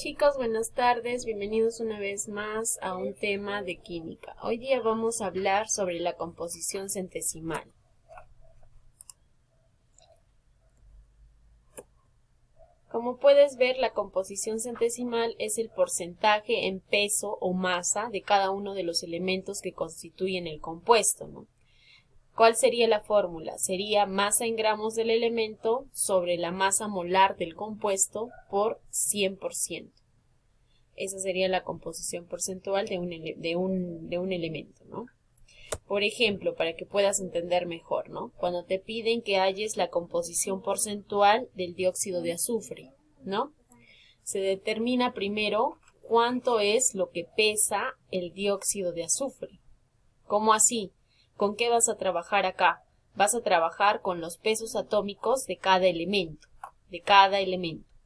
Chicos, buenas tardes, bienvenidos una vez más a un tema de química. Hoy día vamos a hablar sobre la composición centesimal. Como puedes ver, la composición centesimal es el porcentaje en peso o masa de cada uno de los elementos que constituyen el compuesto, ¿no? ¿Cuál sería la fórmula? Sería masa en gramos del elemento sobre la masa molar del compuesto por 100%. Esa sería la composición porcentual de un elemento, ¿no? Por ejemplo, para que puedas entender mejor, ¿no? Cuando te piden que halles la composición porcentual del dióxido de azufre, ¿no? Se determina primero cuánto es lo que pesa el dióxido de azufre. ¿Cómo así? ¿Con qué vas a trabajar acá? Vas a trabajar con los pesos atómicos de cada elemento,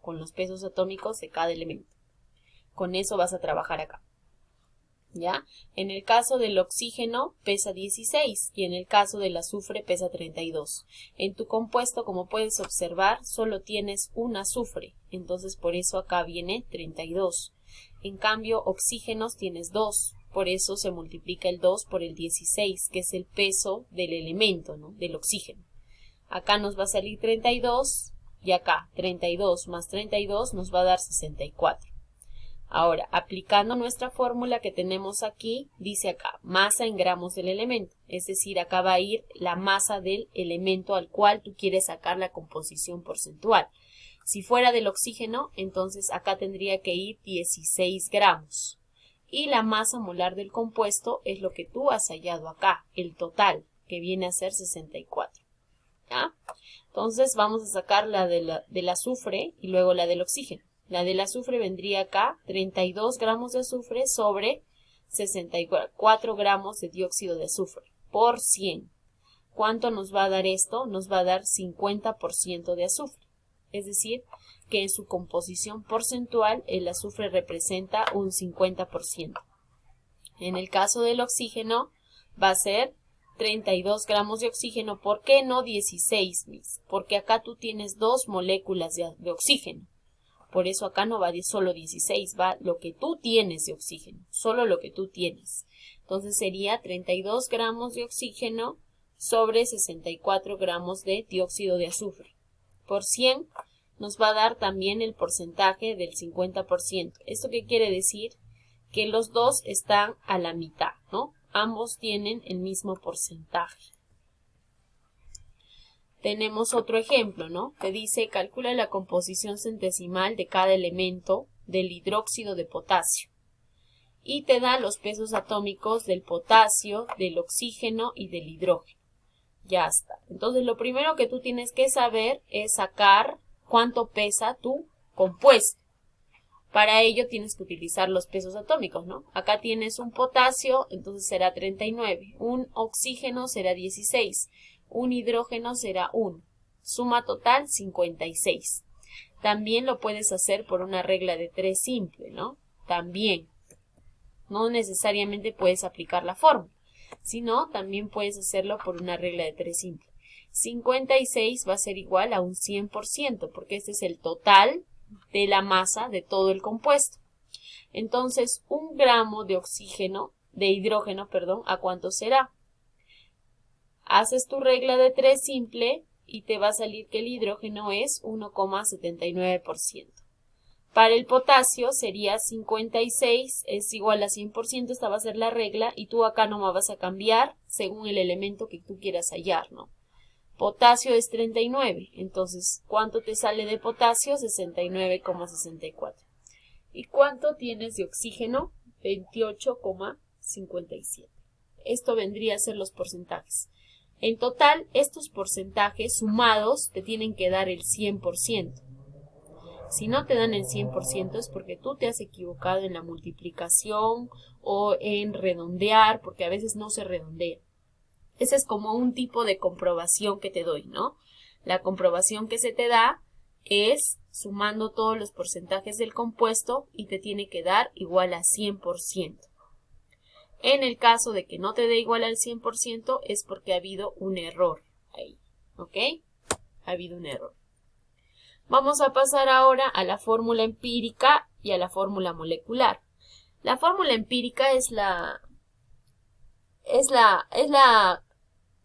con los pesos atómicos de cada elemento. Con eso vas a trabajar acá, ¿ya? En el caso del oxígeno pesa 16 y en el caso del azufre pesa 32. En tu compuesto, como puedes observar, solo tienes un azufre, entonces por eso acá viene 32. En cambio, oxígenos tienes 2, por eso se multiplica el 2 por el 16, que es el peso del elemento, ¿no? Del oxígeno. Acá nos va a salir 32 y acá 32 más 32 nos va a dar 64. Ahora, aplicando nuestra fórmula que tenemos aquí, dice acá, masa en gramos del elemento. Es decir, acá va a ir la masa del elemento al cual tú quieres sacar la composición porcentual. Si fuera del oxígeno, entonces acá tendría que ir 16 gramos. Y la masa molar del compuesto es lo que tú has hallado acá, el total, que viene a ser 64. ¿Ya? Entonces vamos a sacar la del azufre y luego la del oxígeno. La del azufre vendría acá, 32 gramos de azufre sobre 64 gramos de dióxido de azufre por 100. ¿Cuánto nos va a dar esto? Nos va a dar 50% de azufre. Es decir, que en su composición porcentual el azufre representa un 50%. En el caso del oxígeno va a ser 32 gramos de oxígeno. ¿Por qué no 16, Miss? Porque acá tú tienes 2 moléculas de oxígeno. Por eso acá no va solo 16, va lo que tú tienes de oxígeno, solo lo que tú tienes. Entonces sería 32 gramos de oxígeno sobre 64 gramos de dióxido de azufre. Por 100 nos va a dar también el porcentaje del 50%. ¿Esto qué quiere decir? Que los dos están a la mitad, ¿no? Ambos tienen el mismo porcentaje. Tenemos otro ejemplo, ¿no? Que dice, calcula la composición centesimal de cada elemento del hidróxido de potasio. Y te da los pesos atómicos del potasio, del oxígeno y del hidrógeno. Ya está. Entonces, lo primero que tú tienes que saber es sacar cuánto pesa tu compuesto. Para ello tienes que utilizar los pesos atómicos, ¿no? Acá tienes un potasio, entonces será 39. Un oxígeno será 16. Un hidrógeno será 1. Suma total 56. También lo puedes hacer por una regla de 3 simple, ¿no? También. No necesariamente puedes aplicar la fórmula, sino también puedes hacerlo por una regla de 3 simple. 56 va a ser igual a un 100%, porque este es el total de la masa de todo el compuesto. Entonces, 1 gramo de hidrógeno, ¿a cuánto será? Haces tu regla de 3 simple y te va a salir que el hidrógeno es 1,79%. Para el potasio sería 56 es igual a 100%, esta va a ser la regla y tú acá no vas a cambiar según el elemento que tú quieras hallar, ¿no? Potasio es 39, entonces, ¿cuánto te sale de potasio? 69,64. ¿Y cuánto tienes de oxígeno? 28,57. Esto vendría a ser los porcentajes. En total, estos porcentajes sumados te tienen que dar el 100%. Si no te dan el 100% es porque tú te has equivocado en la multiplicación o en redondear, porque a veces no se redondea. Ese es como un tipo de comprobación que te doy, ¿no? La comprobación que se te da es sumando todos los porcentajes del compuesto y te tiene que dar igual a 100%. En el caso de que no te dé igual al 100% es porque ha habido un error ahí, ¿ok? Ha habido un error. Vamos a pasar ahora a la fórmula empírica y a la fórmula molecular. La fórmula empírica es la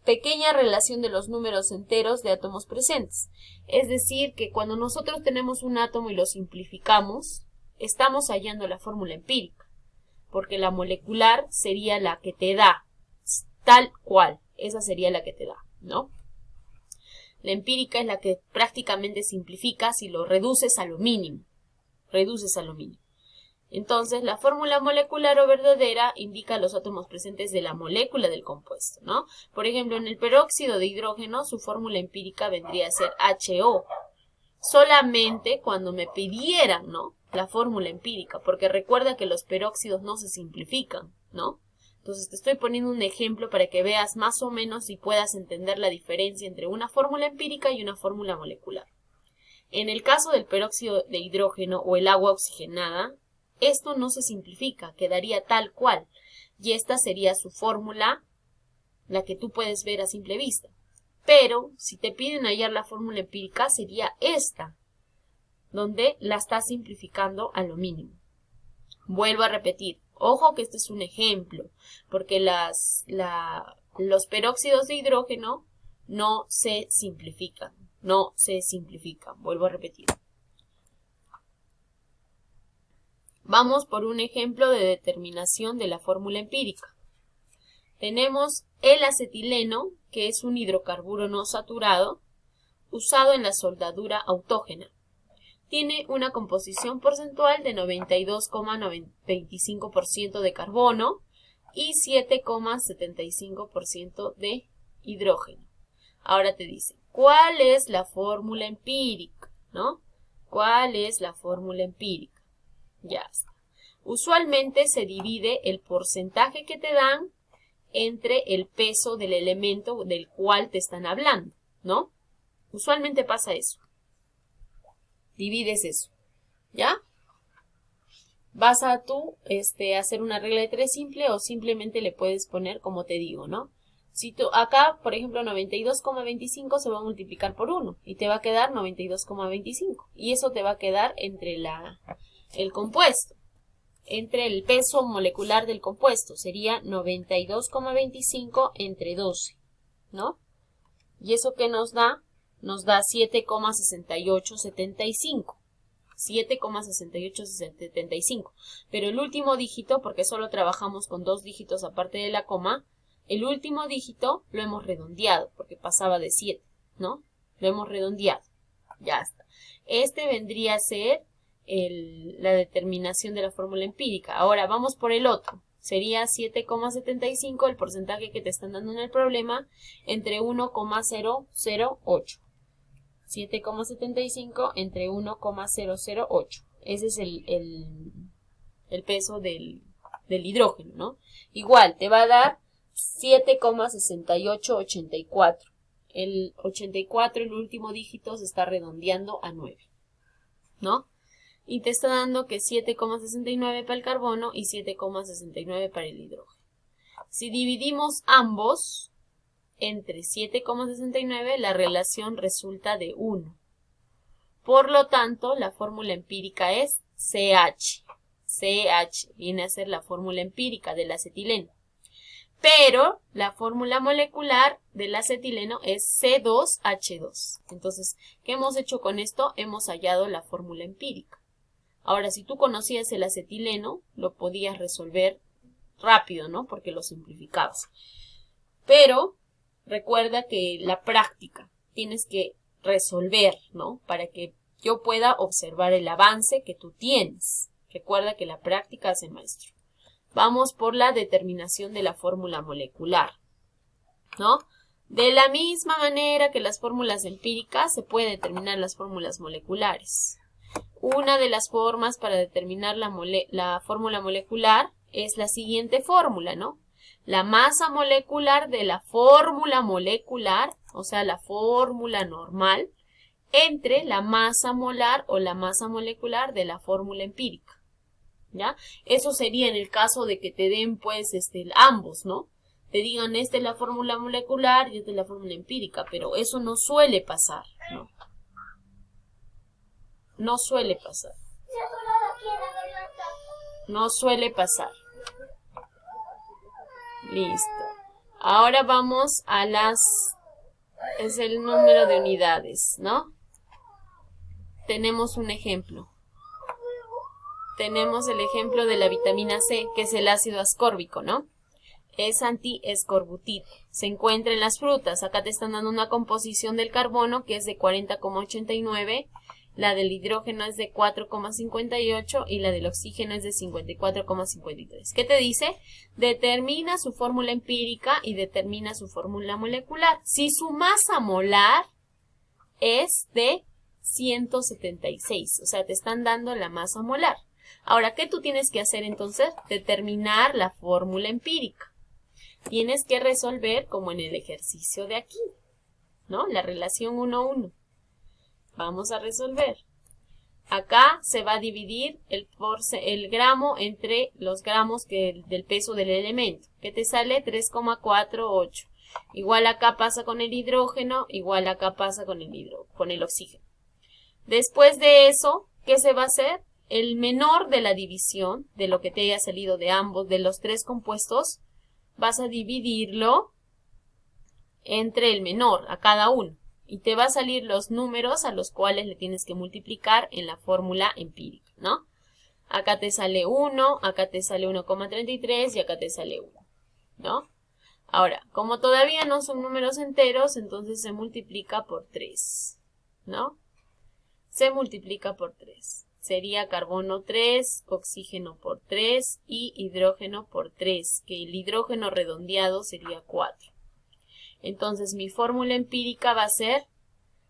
pequeña relación de los números enteros de átomos presentes. Es decir, que cuando nosotros tenemos un átomo y lo simplificamos, estamos hallando la fórmula empírica, porque la molecular sería la que te da, tal cual, esa sería la que te da, ¿no? La empírica es la que prácticamente simplificas y lo reduces a lo mínimo. Entonces, la fórmula molecular o verdadera indica los átomos presentes de la molécula del compuesto, ¿no? Por ejemplo, en el peróxido de hidrógeno, su fórmula empírica vendría a ser HO. Solamente cuando me pidieran, ¿no?, la fórmula empírica, porque recuerda que los peróxidos no se simplifican, ¿no? Entonces, te estoy poniendo un ejemplo para que veas más o menos y puedas entender la diferencia entre una fórmula empírica y una fórmula molecular. En el caso del peróxido de hidrógeno o el agua oxigenada, esto no se simplifica, quedaría tal cual. Y esta sería su fórmula, la que tú puedes ver a simple vista. Pero, si te piden hallar la fórmula empírica, sería esta, donde la estás simplificando a lo mínimo. Vuelvo a repetir, ojo que este es un ejemplo, porque los peróxidos de hidrógeno no se simplifican. Vuelvo a repetir. Vamos por un ejemplo de determinación de la fórmula empírica. Tenemos el acetileno, que es un hidrocarburo no saturado, usado en la soldadura autógena. Tiene una composición porcentual de 92,25% de carbono y 7,75% de hidrógeno. Ahora te dice, ¿cuál es la fórmula empírica? ¿No? ¿Cuál es la fórmula empírica? Ya está. Usualmente se divide el porcentaje que te dan entre el peso del elemento del cual te están hablando, ¿no? Usualmente pasa eso. Divides eso, ¿ya? Vas a tú hacer una regla de 3 simple o simplemente le puedes poner como te digo, ¿no? Si tú acá, por ejemplo, 92,25 se va a multiplicar por 1 y te va a quedar 92,25 y eso te va a quedar entre el compuesto, entre el peso molecular del compuesto, sería 92,25 entre 12, ¿no? ¿Y eso qué nos da? Nos da 7,6875. 7,6875. Pero el último dígito, porque solo trabajamos con 2 dígitos aparte de la coma, el último dígito lo hemos redondeado, porque pasaba de 7, ¿no? Lo hemos redondeado. Ya está. Este vendría a ser la determinación de la fórmula empírica. Ahora vamos por el otro. Sería 7,75 el porcentaje que te están dando en el problema entre 1,008. 7,75 entre 1,008. Ese es el peso del hidrógeno, ¿no? Igual, te va a dar 7,6884. El 84, el último dígito, se está redondeando a 9, ¿no? Y te está dando que 7,69 para el carbono y 7,69 para el hidrógeno. Si dividimos ambos entre 7,69, la relación resulta de 1. Por lo tanto, la fórmula empírica es CH. CH viene a ser la fórmula empírica del acetileno. Pero la fórmula molecular del acetileno es C2H2. Entonces, ¿qué hemos hecho con esto? Hemos hallado la fórmula empírica. Ahora, si tú conocías el acetileno, lo podías resolver rápido, ¿no? Porque lo simplificabas. Pero recuerda que la práctica tienes que resolver, ¿no? Para que yo pueda observar el avance que tú tienes. Recuerda que la práctica hace maestro. Vamos por la determinación de la fórmula molecular, ¿no? De la misma manera que las fórmulas empíricas, se puede determinar las fórmulas moleculares. Una de las formas para determinar la fórmula molecular es la siguiente fórmula, ¿no? La masa molecular de la fórmula molecular, o sea, la fórmula normal, entre la masa molar o la masa molecular de la fórmula empírica, ¿ya? Eso sería en el caso de que te den, pues, ambos, ¿no? Te digan, esta es la fórmula molecular y esta es la fórmula empírica, pero eso no suele pasar, ¿no? No suele pasar. No suele pasar. Listo. Ahora vamos a es el número de unidades, ¿no? Tenemos un ejemplo. Tenemos el ejemplo de la vitamina C, que es el ácido ascórbico, ¿no? Es antiescorbutido. Se encuentra en las frutas. Acá te están dando una composición del carbono que es de 40,89, la del hidrógeno es de 4,58 y la del oxígeno es de 54,53. ¿Qué te dice? Determina su fórmula empírica y determina su fórmula molecular. Si su masa molar es de 176, o sea, te están dando la masa molar. Ahora, ¿qué tú tienes que hacer entonces? Determinar la fórmula empírica. Tienes que resolver como en el ejercicio de aquí, ¿no? La relación 1:1. Vamos a resolver. Acá se va a dividir el gramo entre los gramos del peso del elemento. ¿Qué te sale? 3,48. Igual acá pasa con el hidrógeno, igual acá pasa con el oxígeno. Después de eso, ¿qué se va a hacer? El menor de la división, de lo que te haya salido de ambos, de los tres compuestos, vas a dividirlo entre el menor, a cada uno. Y te va a salir los números a los cuales le tienes que multiplicar en la fórmula empírica, ¿no? Acá te sale 1, acá te sale 1,33 y acá te sale 1, ¿no? Ahora, como todavía no son números enteros, entonces se multiplica por 3, ¿no? Se multiplica por 3. Sería carbono 3, oxígeno por 3 y hidrógeno por 3, que el hidrógeno redondeado sería 4. Entonces mi fórmula empírica va a ser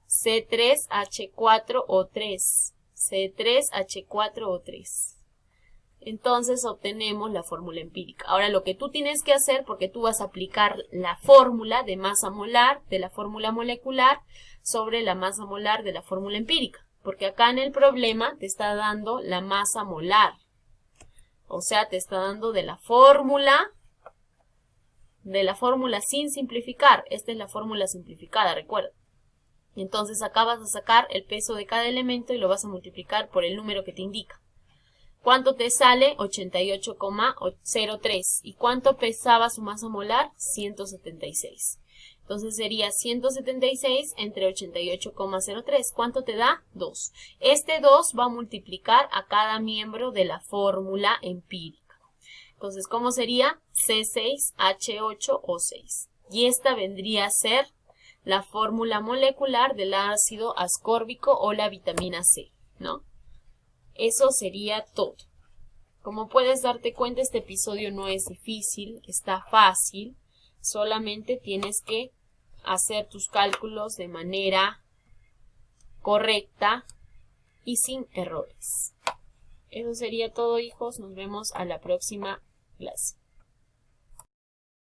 C3H4O3. C3H4O3. Entonces obtenemos la fórmula empírica. Ahora lo que tú tienes que hacer, porque tú vas a aplicar la fórmula de masa molar de la fórmula molecular sobre la masa molar de la fórmula empírica. Porque acá en el problema te está dando la masa molar. O sea, te está dando de la fórmula sin simplificar. Esta es la fórmula simplificada, recuerda. Entonces acá vas a sacar el peso de cada elemento y lo vas a multiplicar por el número que te indica. ¿Cuánto te sale? 88,03. ¿Y cuánto pesaba su masa molar? 176. Entonces sería 176 entre 88,03. ¿Cuánto te da? 2. Este 2 va a multiplicar a cada miembro de la fórmula empírica. Entonces, ¿cómo sería? C6H8O6. Y esta vendría a ser la fórmula molecular del ácido ascórbico o la vitamina C, ¿no? Eso sería todo. Como puedes darte cuenta, este episodio no es difícil, está fácil. Solamente tienes que hacer tus cálculos de manera correcta y sin errores. Eso sería todo, hijos. Nos vemos a la próxima clase.